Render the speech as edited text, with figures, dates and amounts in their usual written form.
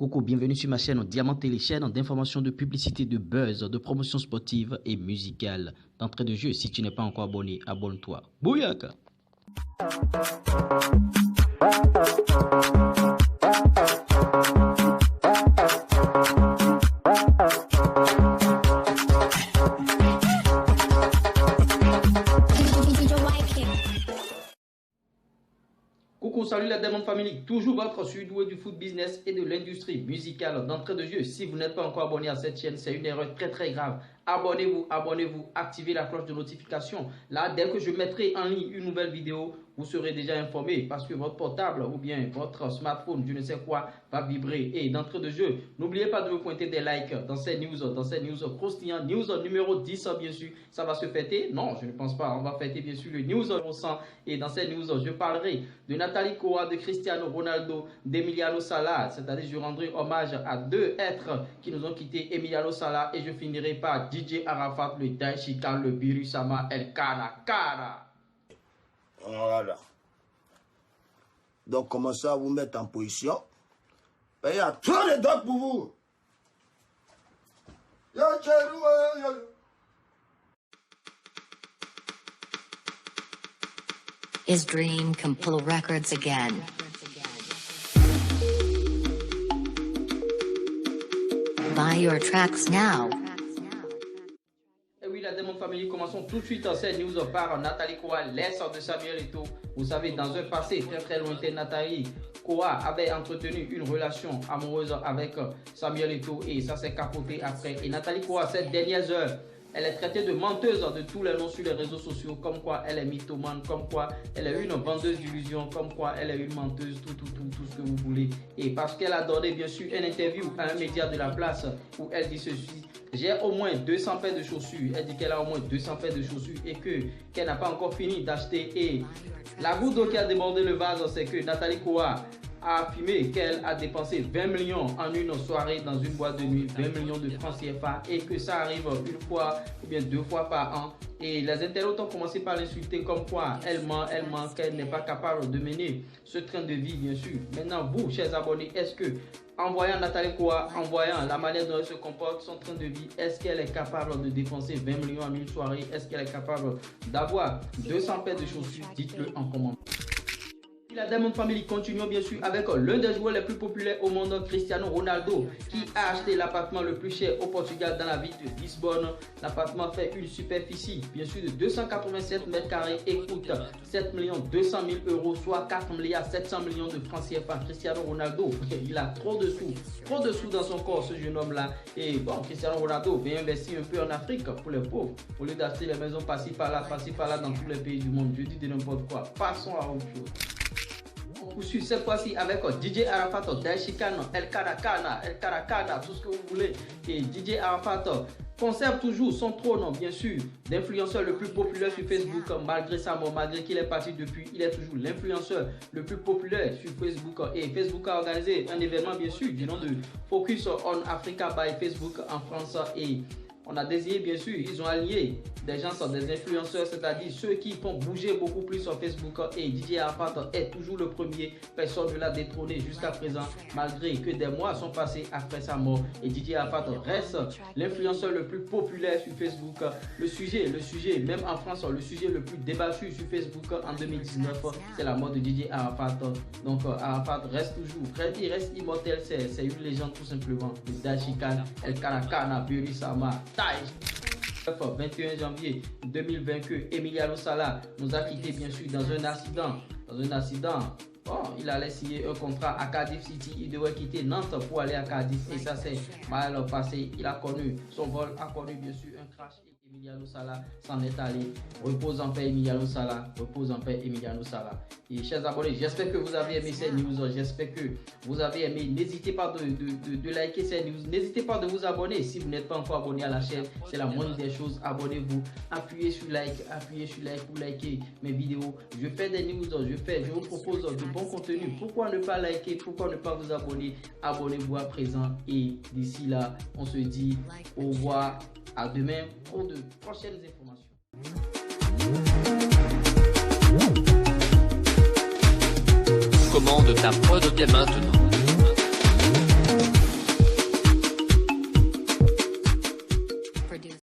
Coucou, bienvenue sur ma chaîne Diamant Télé, chaîne d'information, de publicité, de buzz, de promotion sportive et musicale. D'entrée de jeu, si tu n'es pas encore abonné, abonne-toi. Bouyaka! Coucou, salut la Diamond Family, toujours votre surdoué du foot business et de l'industrie musicale. D'entrée de jeu, si vous n'êtes pas encore abonné à cette chaîne, c'est une erreur très grave. Abonnez-vous, activez la cloche de notification. Là, dès que je mettrai en ligne une nouvelle vidéo, vous serez déjà informé parce que votre portable ou bien votre smartphone, je ne sais quoi, va vibrer. Et d'entrée de jeu, n'oubliez pas de me pointer des likes dans ces news croustillantes. News numéro 10, bien sûr, ça va se fêter. Non, je ne pense pas. On va fêter bien sûr le news numéro 100. Et dans ces news, je parlerai de Nathalie Koa, de Cristiano Ronaldo, d'Emiliano Sala. C'est-à-dire, je rendrai hommage à deux êtres qui nous ont quittés, Emiliano Sala, et je finirai par DJ Arafat, le Daishika, le Birisama, El Kana Kana. Voilà. Donc, commencez à vous mettre en position. Et il y a trop de doigts pour vous. His dream come pull records again. Buy your tracks now. La Diamond Family, commençons tout de suite cette news par Nathalie Koa, l'ex de Samuel Eto'o. Vous savez, dans un passé très lointain, Nathalie Koa avait entretenu une relation amoureuse avec Samuel Eto'o et ça s'est capoté après. Et Nathalie Koa, ces dernières heures, elle est traitée de menteuse de tous les noms sur les réseaux sociaux, comme quoi elle est mythomane, comme quoi elle est une vendeuse d'illusions, comme quoi elle est une menteuse, tout ce que vous voulez. Et parce qu'elle a donné bien sûr une interview à un média de la place où elle dit ceci: j'ai au moins 200 paires de chaussures. Elle dit qu'elle a au moins 200 paires de chaussures et qu'elle n'a pas encore fini d'acheter. Et la goutte d'eau qui a débordé le vase, c'est que Nathalie Koa a affirmé qu'elle a dépensé 20 millions en une soirée dans une boîte de nuit, 20 millions de francs CFA, et que ça arrive une fois ou bien deux fois par an. Et les internautes ont commencé par l'insulter comme quoi elle ment, qu'elle n'est pas capable de mener ce train de vie, bien sûr. Maintenant, vous, chers abonnés, est-ce que, en voyant Nathalie Koa, en voyant la manière dont elle se comporte, son train de vie, est-ce qu'elle est capable de dépenser 20 millions en une soirée? Est-ce qu'elle est capable d'avoir 200 paires de chaussures? Dites-le en commentaire. La Diamond Family, continuons bien sûr avec l'un des joueurs les plus populaires au monde, Cristiano Ronaldo, qui a acheté l'appartement le plus cher au Portugal dans la ville de Lisbonne. L'appartement fait une superficie bien sûr de 287 mètres carrés et coûte 7 200 000 euros, soit 4 700 millions de francs CFA. Cristiano Ronaldo, il a trop de sous dans son corps, ce jeune homme là. Et bon, Cristiano Ronaldo vient investir un peu en Afrique pour les pauvres, au lieu d'acheter les maisons par-ci par-là dans tous les pays du monde. Je dis de n'importe quoi. Passons à autre chose. On poursuit cette fois-ci avec DJ Arafat, Daishika, El Karakana, tout ce que vous voulez. Et DJ Arafat conserve toujours son trône, bien sûr, d'influenceur le plus populaire sur Facebook. Malgré sa mort, malgré qu'il est parti depuis, il est toujours l'influenceur le plus populaire sur Facebook. Et Facebook a organisé un événement, bien sûr, du nom de Focus on Africa by Facebook en France. Et on a désigné, bien sûr, ils ont allié des gens, des influenceurs, c'est-à-dire ceux qui font bouger beaucoup plus sur Facebook. Et DJ Arafat est toujours le premier, personne ne l'a détrôné jusqu'à présent, malgré que des mois sont passés après sa mort. Et DJ Arafat reste l'influenceur le plus populaire sur Facebook. Le sujet, même en France, le sujet le plus débattu sur Facebook en 2019, c'est la mort de DJ Arafat. Donc Arafat reste toujours, il reste immortel, c'est une légende tout simplement. Le Daishika, El Karakana, Birisama, 21 janvier 2020 que Emiliano Sala nous a quitté bien sûr dans un accident. Bon, il allait signer un contrat à Cardiff City, il devait quitter Nantes pour aller à Cardiff et ça s'est mal passé. Son vol a connu bien sûr un crash. Emiliano Sala s'en est allé. Repose en paix Emiliano Sala, repose en paix Emiliano Sala. Et chers abonnés, j'espère que vous avez aimé cette news, j'espère que vous avez aimé. N'hésitez pas de liker cette news, n'hésitez pas de vous abonner si vous n'êtes pas encore abonné à la chaîne, c'est la moindre des choses. Abonnez-vous, appuyez sur like pour liker mes vidéos. Je fais des news, je vous propose de bons contenus. Pourquoi ne pas liker, pourquoi ne pas vous abonner? Abonnez-vous à présent et d'ici là, on se dit au revoir. À demain pour de prochaines informations. Commande ta prod dès maintenant.